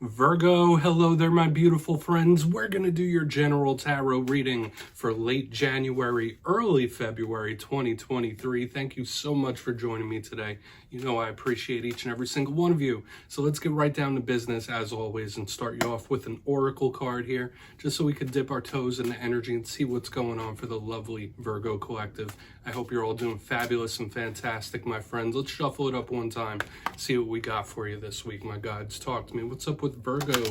Virgo, hello there, my beautiful friends. We're going to do your general tarot reading for late January, early February 2023. Thank you so much for joining me today. You know I appreciate each and every single one of you. So let's get right down to business as always and start you off with an oracle card here, just so we could dip our toes in the energy and see what's going on for the lovely Virgo collective. I hope you're all doing fabulous and fantastic, my friends. Let's shuffle it up one time, see what we got for you this week, my gods. Talk to me. What's up with Virgo?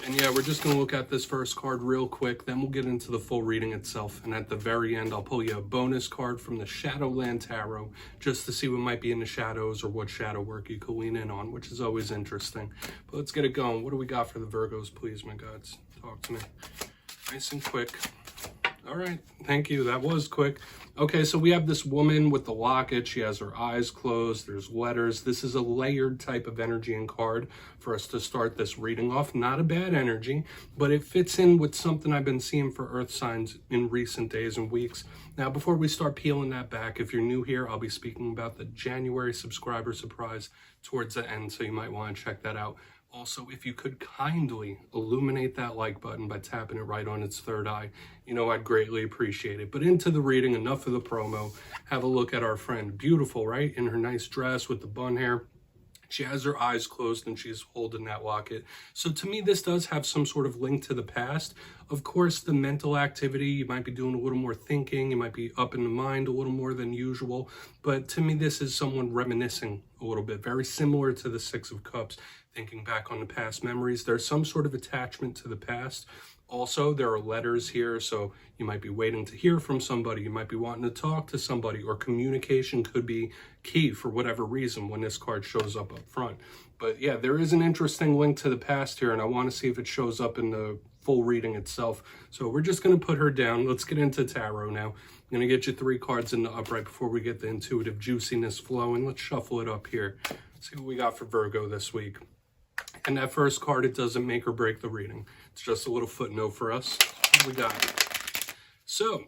And yeah, we're just going to look at this first card real quick, then we'll get into the full reading itself. And at the very end, I'll pull you a bonus card from the Shadowland Tarot, just to see what might be in the shadows or what shadow work you could lean in on, which is always interesting. But let's get it going. What do we got for the Virgos, please, my gods? Talk to me. Nice and quick. All right, thank you. That was quick. Okay, so we have this woman with the locket. She has her eyes closed. There's letters. This is a layered type of energy and card for us to start this reading off. Not a bad energy, but it fits in with something I've been seeing for earth signs in recent days and weeks. Now, before we start peeling that back, if you're new here, I'll be speaking about the January subscriber surprise towards the end, so you might want to check that out. Also, if you could kindly illuminate that like button by tapping it right on its third eye, you know, I'd greatly appreciate it. But into the reading, enough of the promo. Have a look at our friend. Beautiful, right? In her nice dress with the bun hair. She has her eyes closed and she's holding that locket. So to me, this does have some sort of link to the past. Of course, the mental activity, you might be doing a little more thinking. You might be up in the mind a little more than usual. But to me, this is someone reminiscing a little bit. Very similar to the Six of Cups. Thinking back on the past memories. There's some sort of attachment to the past. Also, there are letters here, so you might be waiting to hear from somebody. You might be wanting to talk to somebody, or communication could be key for whatever reason when this card shows up front. But yeah, there is an interesting link to the past here, and I want to see if it shows up in the full reading itself. So we're just going to put her down. Let's get into tarot now. I'm going to get you 3 cards in the upright before we get the intuitive juiciness flowing. Let's shuffle it up here. See what we got for Virgo this week. And that first card, it doesn't make or break the reading. It's just a little footnote for us. What we got? So,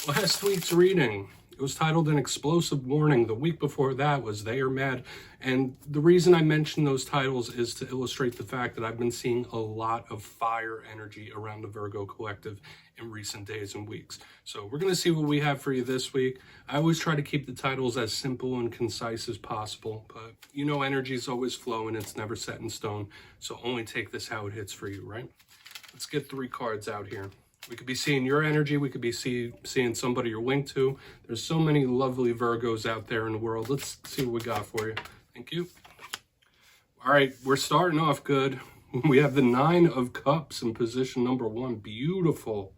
last week's reading, it was titled An Explosive Warning. The week before that was They Are Mad. And the reason I mention those titles is to illustrate the fact that I've been seeing a lot of fire energy around the Virgo collective in recent days and weeks. So we're going to see what we have for you this week. I always try to keep the titles as simple and concise as possible, but you know energy is always flowing. It's never set in stone. So only take this how it hits for you, right? Let's get 3 cards out here. We could be seeing your energy. We could be seeing somebody you're linked to. There's so many lovely Virgos out there in the world. Let's see what we got for you. Thank you. All right, we're starting off good. We have the 9 of Cups in position number 1. Beautiful.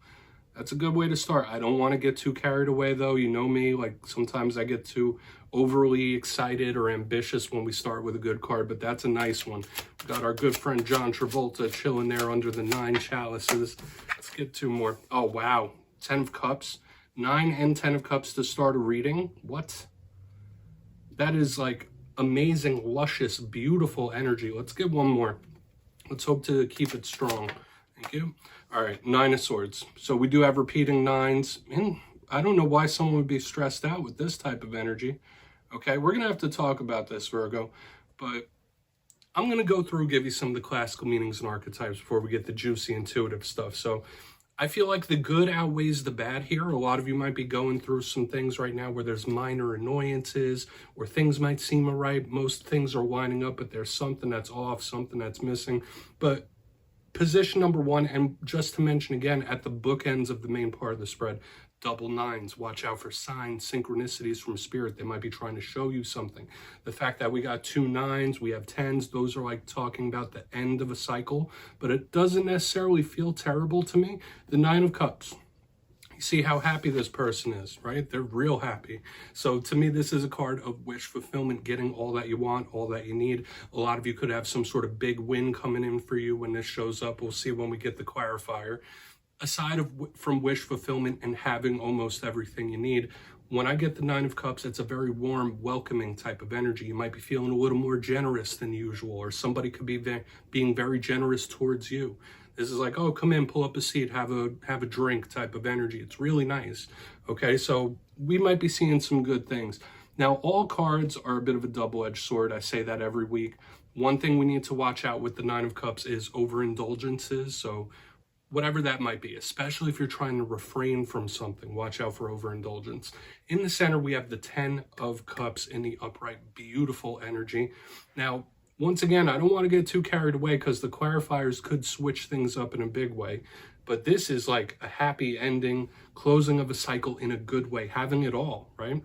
That's a good way to start. I don't want to get too carried away, though. You know me, like sometimes I get too overly excited or ambitious when we start with a good card, but that's a nice one. We got our good friend John Travolta chilling there under the 9 chalices. Let's get 2 more. Oh, wow. 10 of Cups. 9 and 10 of Cups to start a reading. What? That is like amazing, luscious, beautiful energy. Let's get 1 more. Let's hope to keep it strong. Thank you. All right, 9 of Swords. So we do have repeating 9s. And I don't know why someone would be stressed out with this type of energy. Okay, we're going to have to talk about this, Virgo. But I'm going to go through, give you some of the classical meanings and archetypes before we get the juicy, intuitive stuff. So I feel like the good outweighs the bad here. A lot of you might be going through some things right now where there's minor annoyances or things might seem all right. Most things are lining up, but there's something that's off, something that's missing. But position number 1, and just to mention again, at the bookends of the main part of the spread, double 9s. Watch out for signs, synchronicities from spirit. They might be trying to show you something. The fact that we got 2 9s, we have 10s, those are like talking about the end of a cycle, but it doesn't necessarily feel terrible to me. The 9 of Cups. You see how happy this person is, right? They're real happy. So to me, this is a card of wish fulfillment, getting all that you want, all that you need. A lot of you could have some sort of big win coming in for you when this shows up. We'll see when we get the clarifier. Aside from wish fulfillment and having almost everything you need, when I get the 9 of Cups, it's a very warm, welcoming type of energy. You might be feeling a little more generous than usual, or somebody could be being very generous towards you. This is like, oh, come in, pull up a seat, have a drink type of energy. It's really nice. Okay, so we might be seeing some good things. Now, all cards are a bit of a double-edged sword. I say that every week. One thing we need to watch out with the Nine of Cups is overindulgences. So whatever that might be, especially if you're trying to refrain from something, watch out for overindulgence. In the center, we have the 10 of Cups in the upright, beautiful energy. Now, once again, I don't want to get too carried away because the clarifiers could switch things up in a big way. But this is like a happy ending, closing of a cycle in a good way, having it all, right?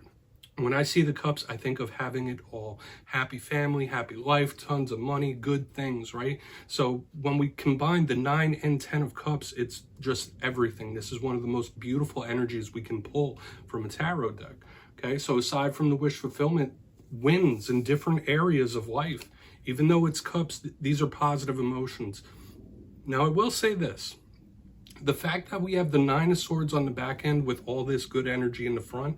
When I see the cups, I think of having it all. Happy family, happy life, tons of money, good things, right? So when we combine the 9 and 10 of cups, it's just everything. This is one of the most beautiful energies we can pull from a tarot deck, okay? So aside from the wish fulfillment, wins in different areas of life. Even though it's cups, these are positive emotions. Now, I will say this. The fact that we have the 9 of Swords on the back end with all this good energy in the front,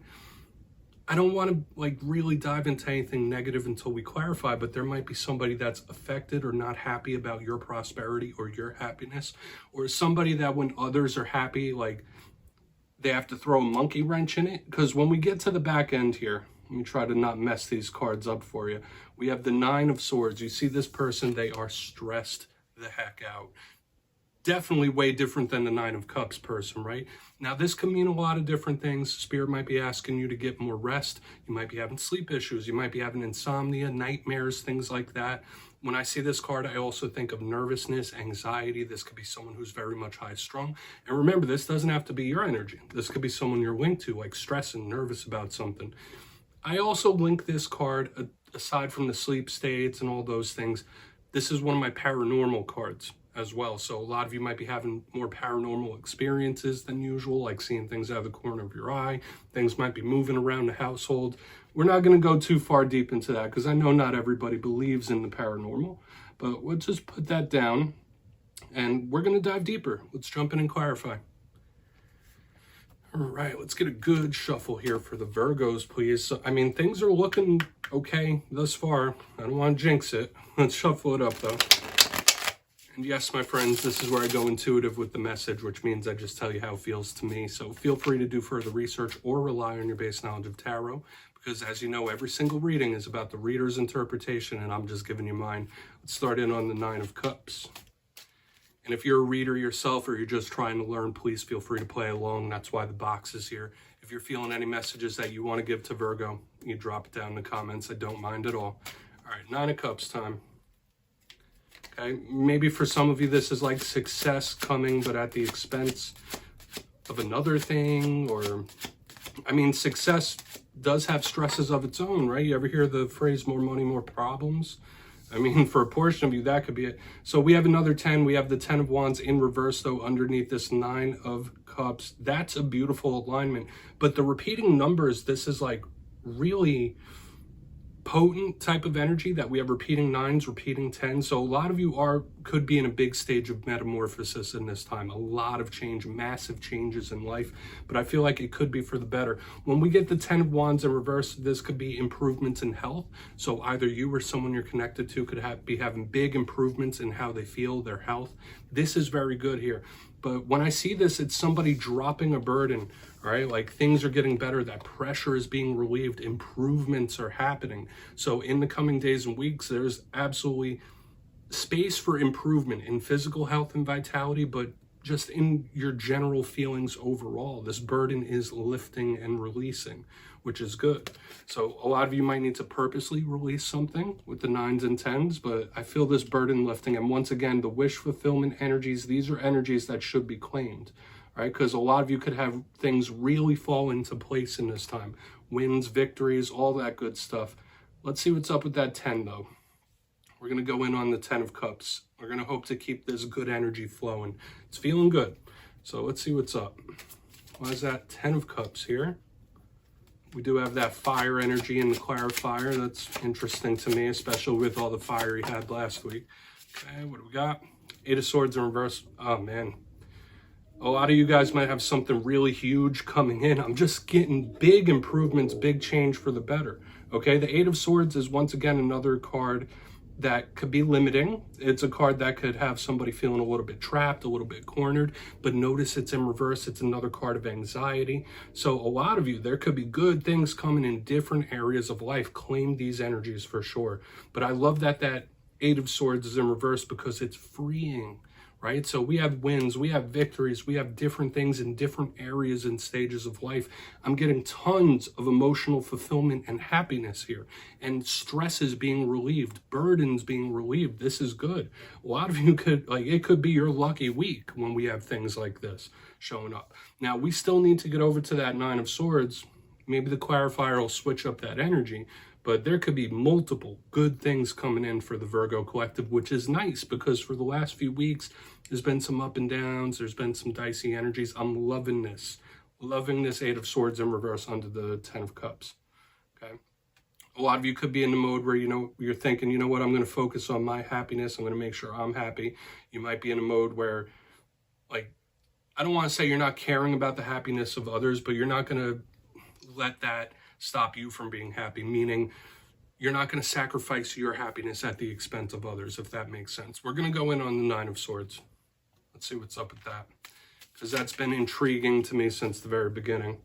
I don't want to like really dive into anything negative until we clarify, but there might be somebody that's affected or not happy about your prosperity or your happiness, or somebody that when others are happy, like they have to throw a monkey wrench in it. Because when we get to the back end here, let me try to not mess these cards up for you. We have the 9 of Swords. You see this person, they are stressed the heck out. Definitely way different than the 9 of Cups person, right? Now, this can mean a lot of different things. Spirit might be asking you to get more rest. You might be having sleep issues. You might be having insomnia, nightmares, things like that. When I see this card, I also think of nervousness, anxiety. This could be someone who's very much high-strung. And remember, this doesn't have to be your energy. This could be someone you're linked to, like stressing, nervous about something. I also link this card, aside from the sleep states and all those things, this is one of my paranormal cards as well. So a lot of you might be having more paranormal experiences than usual, like seeing things out of the corner of your eye. Things might be moving around the household. We're not going to go too far deep into that because I know not everybody believes in the paranormal, but we'll just put that down and we're going to dive deeper. Let's jump in and clarify. All right, let's get a good shuffle here for the Virgos, please. So, I mean, things are looking okay thus far. I don't want to jinx it. Let's shuffle it up, though. And yes, my friends, this is where I go intuitive with the message, which means I just tell you how it feels to me. So feel free to do further research or rely on your base knowledge of tarot, because as you know, every single reading is about the reader's interpretation, and I'm just giving you mine. Let's start in on the 9 of Cups. And if you're a reader yourself or you're just trying to learn, please feel free to play along. That's why the box is here. If you're feeling any messages that you want to give to Virgo, you drop it down in the comments. I don't mind at all. All right, 9 of Cups time. Okay, maybe for some of you this is like success coming, but at the expense of another thing, or, I mean, success does have stresses of its own, right? You ever hear the phrase, more money, more problems? I mean, for a portion of you, that could be it. So we have another 10. We have the 10 of Wands in reverse, though, underneath this 9 of Cups. That's a beautiful alignment. But the repeating numbers, this is like really potent type of energy that we have repeating 9s, repeating 10s. So a lot of you could be in a big stage of metamorphosis in this time. A lot of change, massive changes in life, but I feel like it could be for the better. When we get the 10 of Wands in reverse, this could be improvements in health. So either you or someone you're connected to could be having big improvements in how they feel, their health. This is very good here. But when I see this, it's somebody dropping a burden, right? Like things are getting better, that pressure is being relieved, improvements are happening. So in the coming days and weeks, there's absolutely space for improvement in physical health and vitality, but just in your general feelings overall. This burden is lifting and releasing, which is good. So a lot of you might need to purposely release something with the 9s and 10s, but I feel this burden lifting. And once again, the wish fulfillment energies, these are energies that should be claimed, right? Because a lot of you could have things really fall into place in this time. Wins, victories, all that good stuff. Let's see what's up with that 10 though. We're going to go in on the 10 of Cups. We're going to hope to keep this good energy flowing. It's feeling good. So let's see what's up. Why is that 10 of Cups here? We do have that fire energy in the clarifier. That's interesting to me, especially with all the fire he had last week. Okay, what do we got? 8 of Swords in reverse. Oh, man. A lot of you guys might have something really huge coming in. I'm just getting big improvements, big change for the better. Okay, the 8 of Swords is once again another card that could be limiting. It's a card that could have somebody feeling a little bit trapped, a little bit cornered, but notice it's in reverse. It's another card of anxiety. So a lot of you, there could be good things coming in different areas of life. Claim these energies for sure. But I love that Eight of Swords is in reverse because it's freeing, right? So we have wins, we have victories, we have different things in different areas and stages of life. I'm getting tons of emotional fulfillment and happiness here, and stress is being relieved, burdens being relieved. This is good. A lot of you could, like, it could be your lucky week when we have things like this showing up. Now, we still need to get over to that Nine of Swords. Maybe the clarifier will switch up that energy, but there could be multiple good things coming in for the Virgo collective, which is nice because for the last few weeks, there's been some up and downs. There's been some dicey energies. I'm loving this. Loving this Eight of Swords in reverse under the Ten of Cups. Okay. A lot of you could be in the mode where, you're thinking, you know what, I'm going to focus on my happiness. I'm going to make sure I'm happy. You might be in a mode where, like, I don't want to say you're not caring about the happiness of others, but you're not going to let that stop you from being happy, meaning you're not going to sacrifice your happiness at the expense of others, if that makes sense. We're going to go in on the Nine of Swords. Let's see what's up with that, because that's been intriguing to me since the very beginning.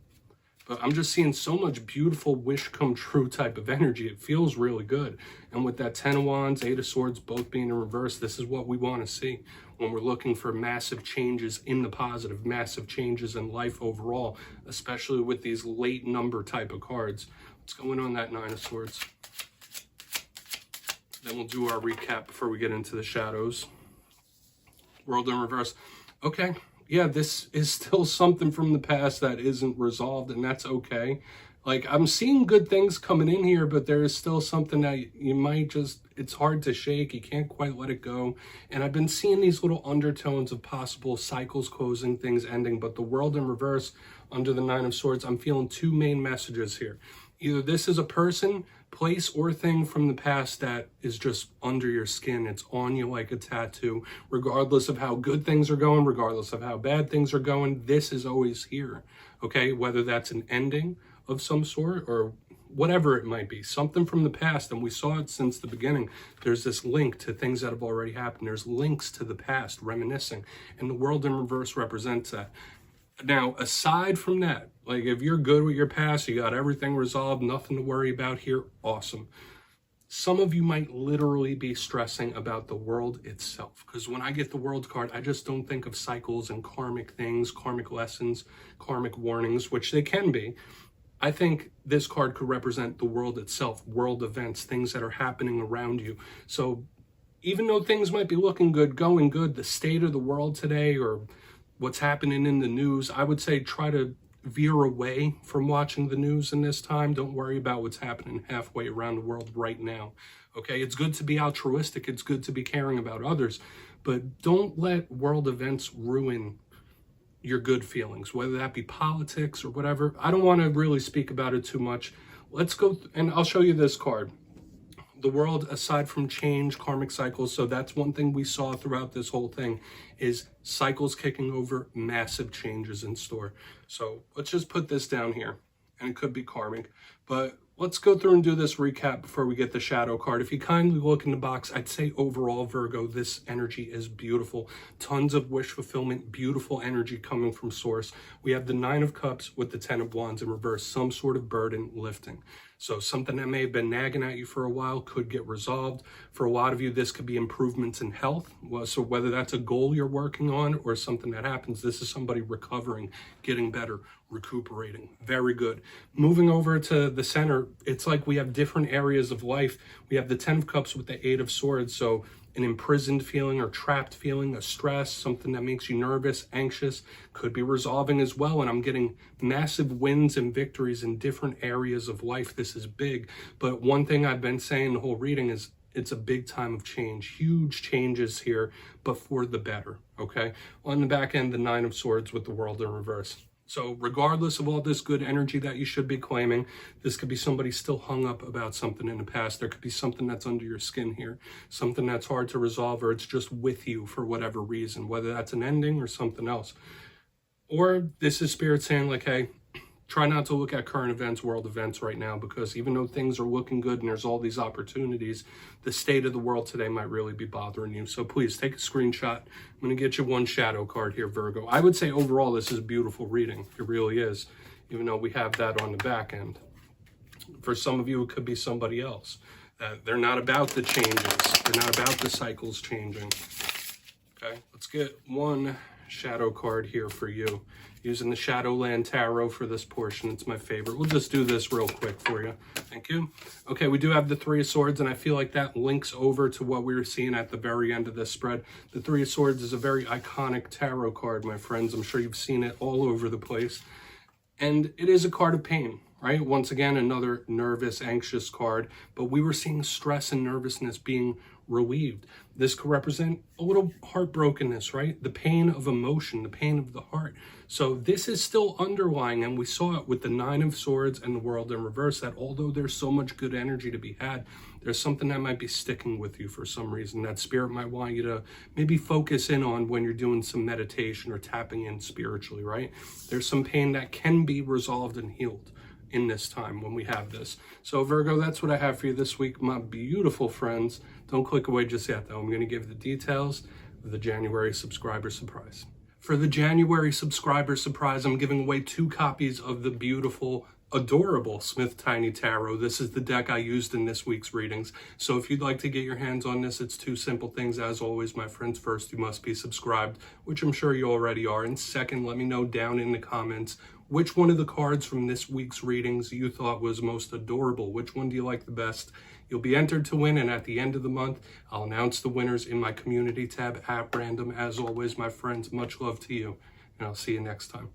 But I'm just seeing so much beautiful wish come true type of energy. It feels really good. And with that Ten of Wands, Eight of Swords both being in reverse, this is what we want to see when we're looking for massive changes in the positive, massive changes in life overall, especially with these late number type of cards. What's going on that Nine of Swords? Then we'll do our recap before we get into the shadows. World in reverse. Okay. Yeah, this is still something from the past that isn't resolved, and that's okay. Like, I'm seeing good things coming in here, but there is still something that you might just, it's hard to shake. You can't quite let it go. And I've been seeing these little undertones of possible cycles closing, things ending, but the World in reverse under the Nine of Swords, I'm feeling two main messages here. Either this is a person, place, or thing from the past that is just under your skin. It's on you like a tattoo. Regardless of how good things are going, regardless of how bad things are going, this is always here, okay? Whether that's an ending of some sort or whatever it might be, something from the past, and we saw it since the beginning. There's this link to things that have already happened. There's links to the past, reminiscing, and the World in reverse represents that. Now, aside from that, like, if you're good with your past, you got everything resolved, nothing to worry about here, awesome. Some of you might literally be stressing about the world itself, because when I get the World card, I just don't think of cycles and karmic things, karmic lessons, karmic warnings, which they can be. I think this card could represent the world itself, world events, things that are happening around you. So even though things might be looking good, going good, the state of the world today or what's happening in the news, I would say try to veer away from watching the news in this time. Don't worry about what's happening halfway around the world right now. Okay, it's good to be altruistic. It's good to be caring about others, but don't let world events ruin your good feelings, whether that be politics or whatever. I don't want to really speak about it too much. Let's go, and I'll show you this card. The world, aside from change, karmic cycles, so that's one thing we saw throughout this whole thing, is cycles kicking over, massive changes in store. So let's just put this down here, and it could be karmic, but let's go through and do this recap before we get the shadow card. If you kindly look in the box, I'd say overall, Virgo, this energy is beautiful. Tons of wish fulfillment, beautiful energy coming from source. We have the Nine of Cups with the Ten of Wands in reverse, some sort of burden lifting. So something that may have been nagging at you for a while could get resolved. For a lot of you, this could be improvements in health. So whether that's a goal you're working on or something that happens, this is somebody recovering, getting better, recuperating. Very good. Moving over to the center, it's like we have different areas of life. We have the Ten of Cups with the Eight of Swords. So an imprisoned feeling or trapped feeling, a stress, something that makes you nervous, anxious, could be resolving as well. And I'm getting massive wins and victories in different areas of life. This is big. But one thing I've been saying the whole reading is it's a big time of change, huge changes here, but for the better, okay? On the back end, the Nine of Swords with the World in reverse. So regardless of all this good energy that you should be claiming, this could be somebody still hung up about something in the past. There could be something that's under your skin here, something that's hard to resolve, or it's just with you for whatever reason, whether that's an ending or something else. Or this is Spirit saying like, hey, try not to look at current events, world events right now, because even though things are looking good and there's all these opportunities, the state of the world today might really be bothering you. So please take a screenshot. I'm going to get you one shadow card here, Virgo. I would say overall, this is a beautiful reading. It really is, even though we have that on the back end. For some of you, it could be somebody else that they're not about the changes. They're not about the cycles changing. Okay, let's get one shadow card here for you. Using the Shadowland Tarot for this portion. It's my favorite. We'll just do this real quick for you. Thank you. Okay, we do have the Three of Swords, and I feel like that links over to what we were seeing at the very end of this spread. The Three of Swords is a very iconic tarot card, my friends. I'm sure you've seen it all over the place. And it is a card of pain, right? Once again, another nervous, anxious card. But we were seeing stress and nervousness being relieved. This could represent a little heartbrokenness, right? The pain of emotion, the pain of the heart. So this is still underlying, and we saw it with the Nine of Swords and the World in reverse, that although there's so much good energy to be had, there's something that might be sticking with you for some reason that spirit might want you to maybe focus in on when you're doing some meditation or tapping in spiritually, right? There's some pain that can be resolved and healed in this time when we have this. So Virgo, that's what I have for you this week, my beautiful friends. Don't click away just yet though. I'm going to give the details of the January subscriber surprise. For the January subscriber surprise, I'm giving away 2 copies of the beautiful, adorable Smith Tiny Tarot. This is the deck I used in this week's readings. So if you'd like to get your hands on this, it's 2 simple things. As always, my friends, first, you must be subscribed, which I'm sure you already are. And second, let me know down in the comments which one of the cards from this week's readings you thought was most adorable. Which one do you like the best? You'll be entered to win, and at the end of the month, I'll announce the winners in my community tab at random. As always, my friends, much love to you, and I'll see you next time.